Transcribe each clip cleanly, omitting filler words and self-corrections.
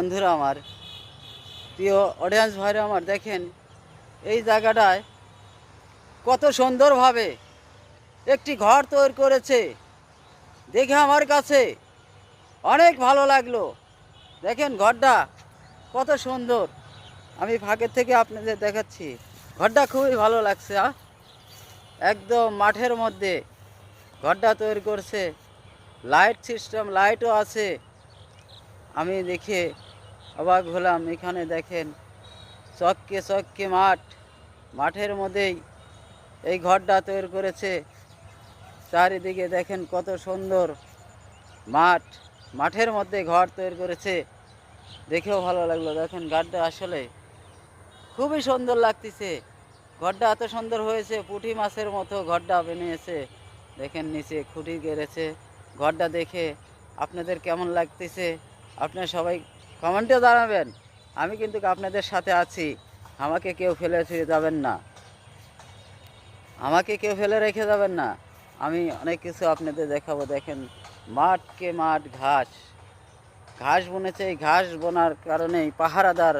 বন্ধুরা আমার, প্রিয় অডিয়েন্স ভাইরা আমার, দেখেন এই জায়গাটায় কত সুন্দরভাবে একটি ঘর তৈরি করেছে। দেখে আমার কাছে অনেক ভালো লাগলো। দেখেন ঘরটা কত সুন্দর। আমি ফাঁকের থেকে আপনাদের দেখাচ্ছি। ঘরটা খুবই ভালো লাগছে। একদম মাঠের মধ্যে ঘরটা তৈরি করছে। লাইট সিস্টেম, লাইটও আছে। আমি দেখে অবাক হলাম। এখানে দেখেন চককে চককে মাঠ, মাঠের মধ্যেই এই ঘরটা তৈরি করেছে। চারিদিকে দেখেন কত সুন্দর মাঠ, মাঠের মধ্যে ঘর তৈরি করেছে। দেখেও ভালো লাগলো। দেখেন ঘরটা আসলে খুবই সুন্দর লাগতেছে। ঘরটা এত সুন্দর হয়েছে, পুঁটি মাছের মতো ঘরটা বানিয়েছে। দেখেন নিচে খুঁটি গেড়েছে। ঘরটা দেখে আপনাদের কেমন লাগতেছে আপনারা সবাই কমেন্টে জানাবেন। আমি কিন্তু আপনাদের সাথে আছি। আমাকে কেউ ফেলে ছুঁয়ে যাবেন না, আমাকে কেউ ফেলে রেখে যাবেন না। আমি অনেক কিছু আপনাদের দেখাবো। দেখেন মাঠকে মাঠ, ঘাস ঘাস বুনেছে। এই ঘাস বোনার কারণেই পাহারাদার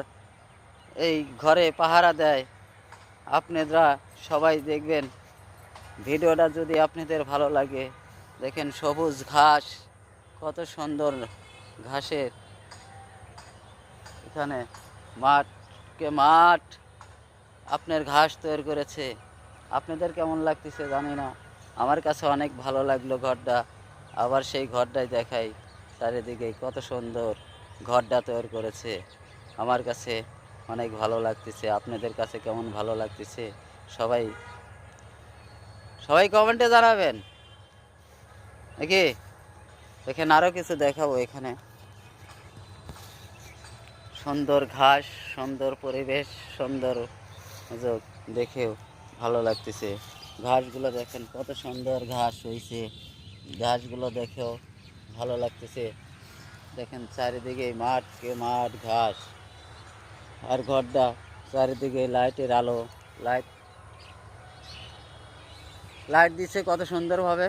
এই ঘরে পাহারা দেয়। আপনারা সবাই দেখবেন ভিডিওটা যদি আপনাদের ভালো লাগে। দেখেন সবুজ ঘাস, কত সুন্দর ঘাসের এখানে মাঠকে মাঠ আপনার ঘাস তৈরি করেছে। আপনাদের কেমন লাগতেছে জানি না, আমার কাছে অনেক ভালো লাগলো ঘরটা। আবার সেই ঘরটাই দেখাই, চারিদিকে কত সুন্দর ঘরটা তৈরি করেছে। আমার কাছে অনেক ভালো লাগতেছে। আপনাদের কাছে কেমন ভালো লাগতেছে সবাই সবাই কমেন্টে জানাবেন নাকি। দেখেন আরও কিছু দেখাবো। এখানে সুন্দর ঘাস, সুন্দর পরিবেশ, সুন্দর দেখেও ভালো লাগতেছে। ঘাসগুলো দেখেন কত সুন্দর ঘাস হয়েছে। ঘাসগুলো দেখেও ভালো লাগতেছে। দেখেন চারিদিকে মাঠকে মাঠ, ঘাস আর ঘরটা চারিদিকে লাইটের আলো। লাইট লাইট দিচ্ছে কত সুন্দরভাবে।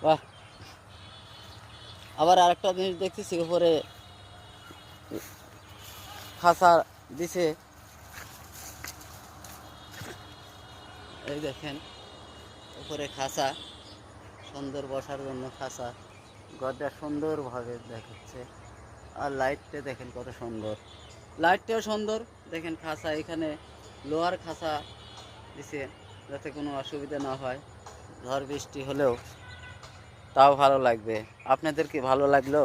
বাহ! আবার আরেকটা জিনিস দেখতেছি, উপরে খাঁচা দিছে। এই দেখেন উপরে খাঁচা, সুন্দর বসার জন্য খাঁচা। ঘরটা সুন্দরভাবে দেখাচ্ছে। আর লাইটটা দেখেন কত সুন্দর, লাইটটাও সুন্দর। দেখেন খাঁচা, এখানে লোহার খাঁচা দিছে যাতে কোনো অসুবিধা না হয়। ঝড় বৃষ্টি হলেও তাও ভালো লাগবে। আপনাদের কি ভালো লাগলো?